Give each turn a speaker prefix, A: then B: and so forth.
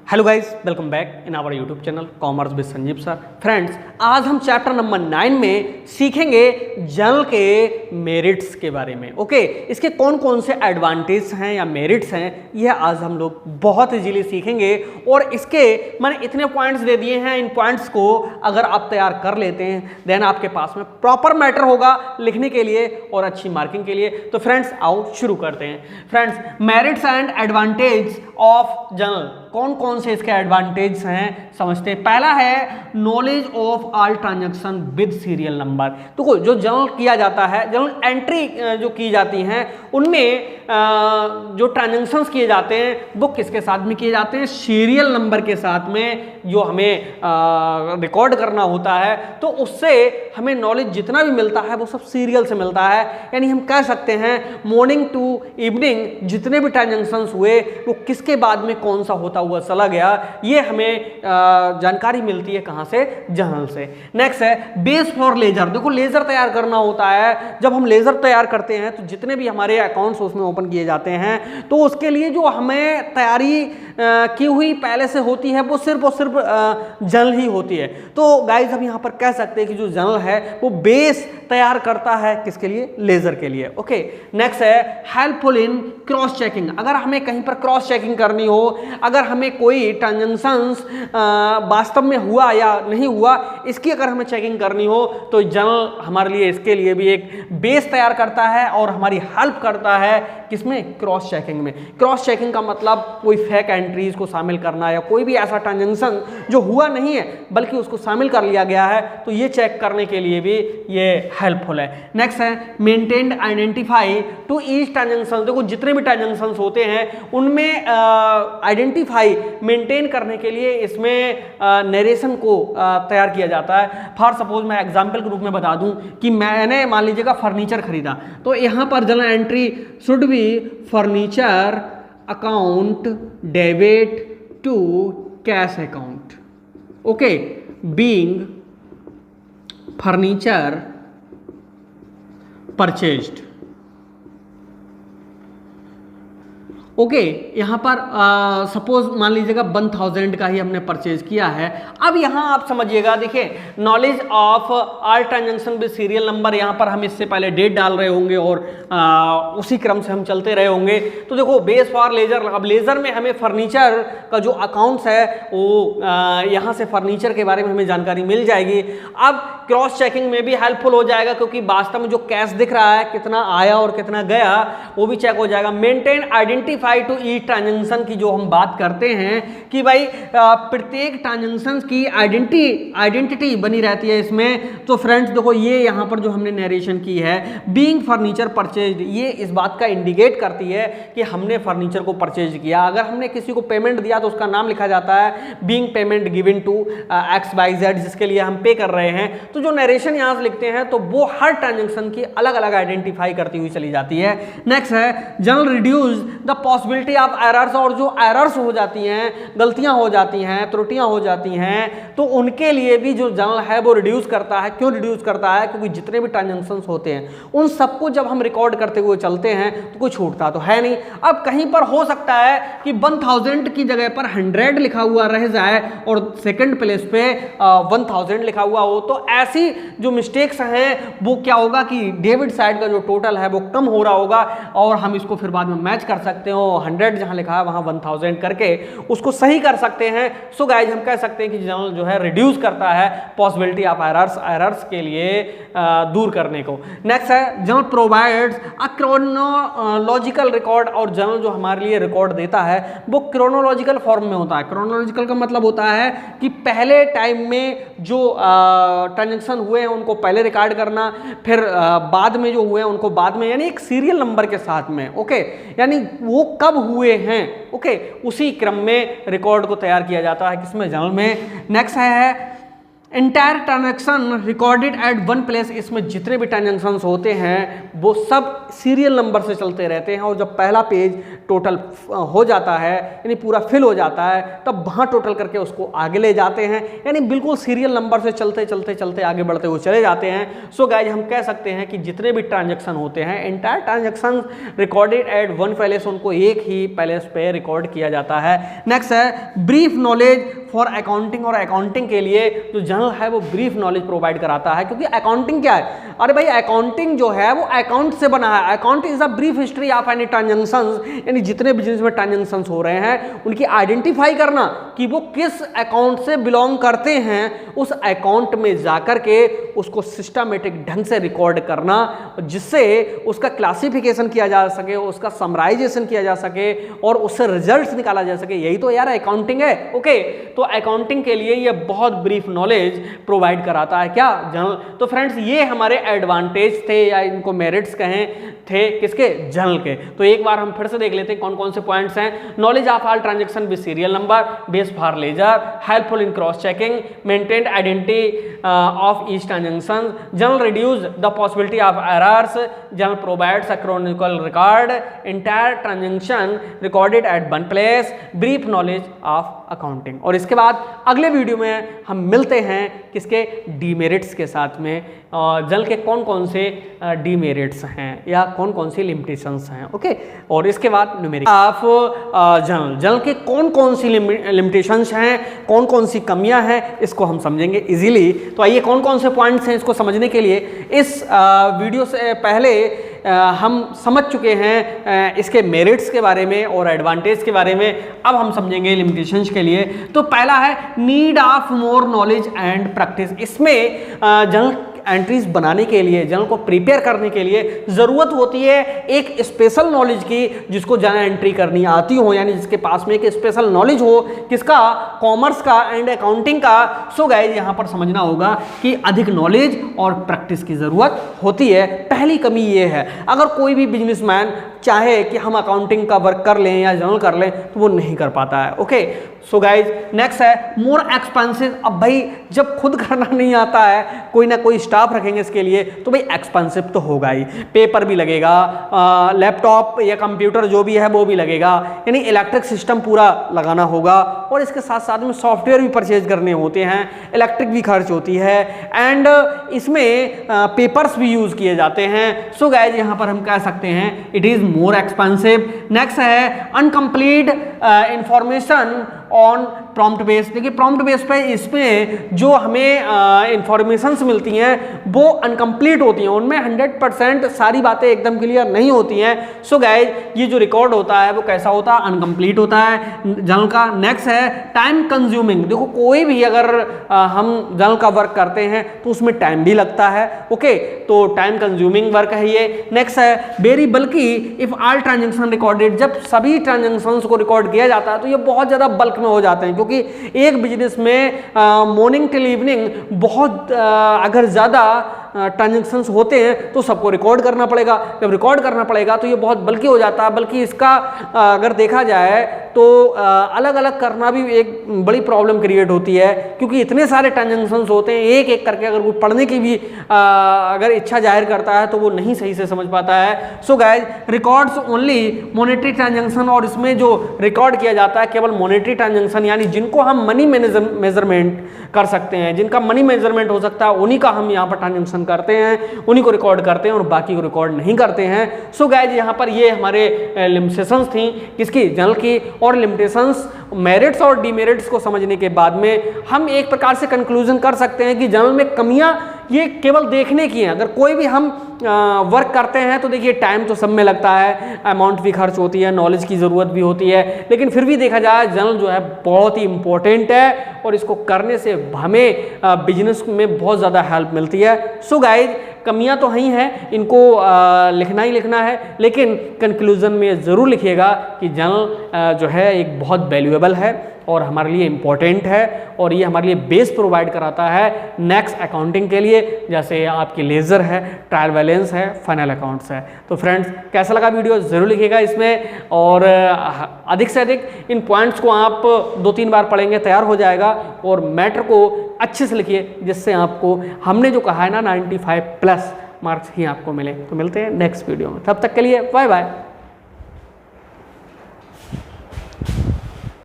A: Hello guys, welcome back in our YouTube channel commerce with Sanjeev sir. Friends, आज हम chapter number 9 में सीखेंगे journal के मेरिट्स के बारे में। ओके, इसके कौन कौन से एडवांटेज हैं या मेरिट्स हैं, यह आज हम लोग बहुत इजीली सीखेंगे। और इसके मैंने इतने पॉइंट्स दे दिए हैं, इन पॉइंट्स को अगर आप तैयार कर लेते हैं देन आपके पास में प्रॉपर मैटर होगा लिखने के लिए और अच्छी मार्किंग के लिए। तो फ्रेंड्स आओ शुरू करते हैं। Friends, merits and advantage of journal, कौन कौन से इसके एडवांटेज हैं समझते हैं। पहला है knowledge of all transaction with serial number. तो जो जर्नल किया जाता है, जर्नल एंट्री जो की जाती हैं उनमें जो ट्रांजैक्शंस किए जाते हैं वो किसके साथ में किए जाते हैं, सीरियल नंबर के साथ में जो हमें रिकॉर्ड करना होता है। तो उससे हमें नॉलेज जितना भी मिलता है वो सब सीरियल से मिलता है। यानी हम कह सकते हैं मॉर्निंग टू इवनिंग जितने भी ट्रांजैक्शंस हुए वो किसके बाद में कौन सा होता हुआ चला गया, ये हमें जानकारी मिलती है कहाँ से, जर्नल से। नेक्स्ट है बेस फॉर लेजर। देखो, लेजर तैयार करना होता है। जब हम लेजर तैयार करते हैं तो जितने भी हमारे अकाउंट्स उसमें ओपन किए जाते हैं तो उसके लिए जो हमें तैयारी की हुई पहले से होती है वो सिर्फ और सिर्फ जर्नल ही होती है। तो गाइज हम यहाँ पर कह सकते हैं कि जो जर्नल है वो बेस तैयार करता है किसके लिए, लेजर के लिए। ओके, नेक्स्ट है हेल्पफुल इन क्रॉस चेकिंग। अगर हमें कहीं पर क्रॉस चेकिंग करनी हो, अगर हमें कोई ट्रांजैक्शंस वास्तव में हुआ या नहीं हुआ इसकी अगर हमें चेकिंग करनी हो तो जर्नल हमारे लिए इसके लिए भी एक बेस तैयार करता है और हमारी हेल्प करता है किसमें, क्रॉस चेकिंग में। क्रॉस चेकिंग का मतलब कोई फेक एंट्रीज को शामिल करना या कोई भी ऐसा ट्रांजैक्शन जो हुआ नहीं है बल्कि उसको शामिल कर लिया गया है, तो ये चेक करने के लिए भी ये हेल्पफुल है। नेक्स्ट है maintained identify to each transaction. देखो, जितने भी ट्रांजैक्शन होते हैं उनमें आइडेंटिफाई मेंटेन करने के लिए इसमें नरेशन को तैयार किया जाता है। फॉर सपोज मैं एग्जांपल के रूप में बता दूं कि मैंने मान लीजिएगा फर्नीचर खरीदा, तो यहां पर journal entry should be furniture account debit to cash account. Okay, being furniture purchased. Okay, यहाँ पर सपोज मान लीजिएगा 1000 का ही हमने परचेज किया है। अब यहाँ आप समझिएगा, देखिए knowledge of all transaction with serial number, यहाँ पर हम इससे पहले डेट डाल रहे होंगे और उसी क्रम से हम चलते रहे होंगे। तो देखो बेस फॉर लेजर, अब लेजर में हमें फर्नीचर का जो अकाउंट्स है वो यहाँ से फर्नीचर के बारे में हमें जानकारी मिल जाएगी। अब क्रॉस चेकिंग में भी हेल्पफुल हो जाएगा क्योंकि वास्तव में जो कैश दिख रहा है कितना आया और कितना गया वो भी चेक हो जाएगा। Maintain identify to each transaction की जो हम बात करते हैं कि भाई प्रत्येक ट्रांजैक्शन की आइडेंटिटी बनी रहती है इसमें। तो फ्रेंड्स देखो, ये यहाँ पर जो हमने नरेशन की है बीइंग फर्नीचर परचेज्ड, ये इस बात का इंडिकेट करती है कि हमने फर्नीचर को परचेज किया। अगर हमने किसी को पेमेंट दिया तो उसका नाम लिखा जाता है being payment given to XYZ, जिसके लिए हम पे कर रहे हैं। तो जो नरेशन यहाँ से लिखते हैं तो वो हर ट्रांजैक्शन की अलग अलग आइडेंटिफाई करती हुई चली जाती है। नेक्स्ट है journal reduce the possibility of errors. और जो एरर्स हो जाती हैं, गलतियां हो जाती हैं, त्रुटियां हो जाती हैं, तो उनके लिए भी जो जर्नल है वो रिड्यूस करता है। क्यों रिड्यूस करता है? क्योंकि जितने भी ट्रांजैक्शंस होते हैं उन सबको जब हम रिकॉर्ड करते हुए चलते हैं तो कोई छूटता तो है नहीं। अब कहीं पर हो सकता है कि 1000 की जगह पर 100 लिखा हुआ रह जाए और सेकंड प्लेस पे 1000 लिखा हुआ हो, तो ऐसी जो मिस्टेक्स हैं वो क्या होगा कि डेबिट साइड का जो टोटल है वो कम हो रहा होगा और हम इसको फिर बाद में मैच कर सकते हो। 100 जहां लिखा है वहां 1000 करके उसको सही कर सकते हैं। सो गाइज हम कह सकते हैं कि जर्नल जो है रिड्यूस करता है पॉसिबिलिटी ऑफ एरर्स के लिए दूर करने को। नेक्स्ट है जर्नल प्रोवाइड्स अ क्रोनोलॉजिकल रिकॉर्ड। और जर्नल जो हमारे लिए रिकॉर्ड देता है वो क्रोनोलॉजिकल फॉर्म में होता है। क्रोनोलॉजिकल का मतलब होता है कि पहले टाइम में जो ट्रांजैक्शन हुए हैं उनको पहले रिकॉर्ड करना, फिर बाद में जो हुए हैं उनको बाद में, यानी एक सीरियल नंबर के साथ में। ओके, यानी वो कब हुए हैं, ओके, उसी क्रम में रिकॉर्ड को तैयार किया जाता है किसमें, जर्नल में। नेक्स्ट है entire transaction recorded at one place, इसमें जितने भी ट्रांजैक्शंस होते हैं वो सब सीरियल नंबर से चलते रहते हैं और जब पहला पेज टोटल हो जाता है यानी पूरा फिल हो जाता है तब वहाँ टोटल करके उसको आगे ले जाते हैं, यानी बिल्कुल सीरियल नंबर से चलते चलते चलते आगे बढ़ते हुए चले जाते हैं। सो गाइज हम कह सकते हैं कि जितने भी ट्रांजैक्शन होते हैं entire transaction recorded at one place, उनको एक ही प्लेस पे रिकॉर्ड किया जाता है। नेक्स्ट है ब्रीफ नॉलेज फॉर अकाउंटिंग, और अकाउंटिंग के लिए जो जर्नल है वो ब्रीफ नॉलेज प्रोवाइड कराता है, क्योंकि अकाउंटिंग क्या है, अरे भाई अकाउंटिंग जो है वो अकाउंट से बना है। Account is a brief history of any transactions, यानी जितने बिजनेस में ट्रांजैक्शंस हो रहे हैं उनकी आइडेंटिफाई करना कि वो किस अकाउंट से बिलोंग करते हैं, उस अकाउंट में जाकर के उसको सिस्टमेटिक ढंग से रिकॉर्ड करना जिससे उसका क्लासिफिकेशन किया जा सके, उसका समराइजेशन किया जा सके और उससे रिजल्ट्स निकाला जा सके। यही तो यार अकाउंटिंग है। ओके, तो अकाउंटिंग के लिए ये बहुत ब्रीफ नॉलेज प्रोवाइड कराता है क्या, जर्नल। तो फ्रेंड्स ये हमारे एडवांटेज थे या इनको मेरिट्स कहें थे किसके, जर्नल के। तो एक बार हम फिर से देख लेते हैं कौन कौन से पॉइंट्स हैं। Knowledge of all transaction with serial number, base for ledger, helpful in cross checking, maintained identity of each transaction, journal reduce the possibility of errors, journal provides a chronicle record, entire transaction recorded at one place, brief knowledge of accounting. और इसके बाद अगले video में हम मिलते हैं किसके, demerits के साथ में, जर्नल के कौन कौन से डीमेरिट्स हैं या कौन कौन सी लिमिटेशंस हैं। ओके, और इसके बाद न्यूमेरिक ऑफ जर्नल के कौन कौन सी लिमिटेशंस हैं, कौन कौन सी कमियां हैं, इसको हम समझेंगे इजीली। तो आइए कौन कौन से पॉइंट्स हैं इसको समझने के लिए इस वीडियो से पहले हम समझ चुके हैं इसके मेरिट्स के बारे में और एडवांटेज के बारे में। अब हम समझेंगे लिमिटेशंस के लिए। तो पहला है need of more knowledge and practice. इसमें जर्नल एंट्रीज बनाने के लिए, जर्नल को प्रिपेयर करने के लिए ज़रूरत होती है एक स्पेशल नॉलेज की, जिसको जर्नल एंट्री करनी आती हो, यानी जिसके पास में एक स्पेशल नॉलेज हो, किसका, कॉमर्स का एंड अकाउंटिंग का। सो गाइस यहाँ पर समझना होगा कि अधिक नॉलेज और प्रैक्टिस की ज़रूरत होती है। पहली कमी ये है, अगर कोई भी बिजनेसमैन चाहे कि हम अकाउंटिंग का वर्क कर लें या जर्नल कर लें तो वो नहीं कर पाता है। ओके, सो गाइज नेक्स्ट है मोर एक्सपेंसिव। अब भाई जब खुद करना नहीं आता है, कोई ना कोई स्टाफ रखेंगे इसके लिए, तो भाई एक्सपेंसिव तो होगा ही, पेपर भी लगेगा, लैपटॉप या कंप्यूटर जो भी है वो भी लगेगा, यानी इलेक्ट्रिक सिस्टम पूरा लगाना होगा और इसके साथ साथ में सॉफ्टवेयर भी परचेज करने होते हैं, इलेक्ट्रिक भी खर्च होती है एंड इसमें पेपर्स भी यूज़ किए जाते हैं। सो गाइज यहाँ पर हम कह सकते हैं it is more expensive. Next है incomplete information on prompt base. देखिए प्रॉम्प्ट बेस पे इसमें जो हमें इंफॉर्मेशंस मिलती हैं वो अनकम्प्लीट होती हैं, उनमें 100% सारी बातें एकदम क्लियर नहीं होती हैं। सो गाइज ये जो रिकॉर्ड होता है वो कैसा होता है, अनकम्प्लीट होता है जर्नल का। नेक्स्ट है टाइम कंज्यूमिंग। देखो कोई भी अगर हम जर्नल का वर्क करते हैं तो उसमें टाइम भी लगता है। ओके, तो टाइम कंज्यूमिंग वर्क है ये। नेक्स्ट है वेरी बल्कि इफ ऑल ट्रांजेक्शन रिकॉर्डेड। जब सभी ट्रांजेक्शंस को रिकॉर्ड किया जाता है तो ये बहुत ज़्यादा बल्क में हो जाते हैं, क्योंकि एक बिजनेस में मॉर्निंग टिल इवनिंग बहुत अगर ज़्यादा ट्रांजेक्शंस होते हैं तो सबको रिकॉर्ड करना पड़ेगा। जब रिकॉर्ड करना पड़ेगा तो ये बहुत बल्कि हो जाता है। बल्कि इसका अगर देखा जाए तो अलग अलग करना भी एक बड़ी प्रॉब्लम क्रिएट होती है, क्योंकि इतने सारे ट्रांजेक्शंस होते हैं, एक एक करके अगर कोई पढ़ने की भी अगर इच्छा जाहिर करता है तो वो नहीं सही से समझ पाता है। So guys records only monetary transaction, और इसमें जो रिकॉर्ड किया जाता है केवल मॉनेटरी ट्रांजेक्शन, यानी जिनको हम मनी मेजरमेंट कर सकते हैं, जिनका मनी मेजरमेंट हो सकता है उन्हीं का हम यहाँ पर ट्रांजेक्शन करते हैं, उन्हीं को रिकॉर्ड करते हैं और बाकी को रिकॉर्ड नहीं करते हैं। सो गाइज यहाँ पर ये हमारे लिमिटेशंस थी किसकी, जर्नल की। और लिमिटेशंस, मेरिट्स और डीमेरिट्स को समझने के बाद में हम एक प्रकार से कंक्लूजन कर सकते हैं कि जर्नल में कमियां ये केवल देखने की हैं। अगर कोई भी हम वर्क करते हैं तो देखिए टाइम तो सब में लगता है, अमाउंट भी खर्च होती है, नॉलेज की ज़रूरत भी होती है, लेकिन फिर भी देखा जाए जर्नल जो है बहुत ही इंपॉर्टेंट है और इसको करने से हमें बिजनेस में बहुत ज़्यादा हेल्प मिलती है। सो गाइज कमियां तो ही हैं, इनको लिखना ही लिखना है, लेकिन कंक्लूजन में ज़रूर लिखिएगा कि जर्नल जो है एक बहुत वैल्यूएबल है और हमारे लिए इम्पोर्टेंट है और ये हमारे लिए बेस प्रोवाइड कराता है नेक्स्ट अकाउंटिंग के लिए, जैसे आपकी लेजर है, ट्रायल बैलेंस है, फाइनल अकाउंट्स है। तो फ्रेंड्स कैसा लगा वीडियो ज़रूर लिखिएगा इसमें, और अधिक से अधिक इन पॉइंट्स को आप 2-3 बार पढ़ेंगे तैयार हो जाएगा और मैटर को अच्छे से लिखिए, जिससे आपको हमने जो कहा है ना 95 प्लस मार्क्स ही आपको मिले। तो मिलते हैं नेक्स्ट वीडियो में, तब तक के लिए बाय बाय।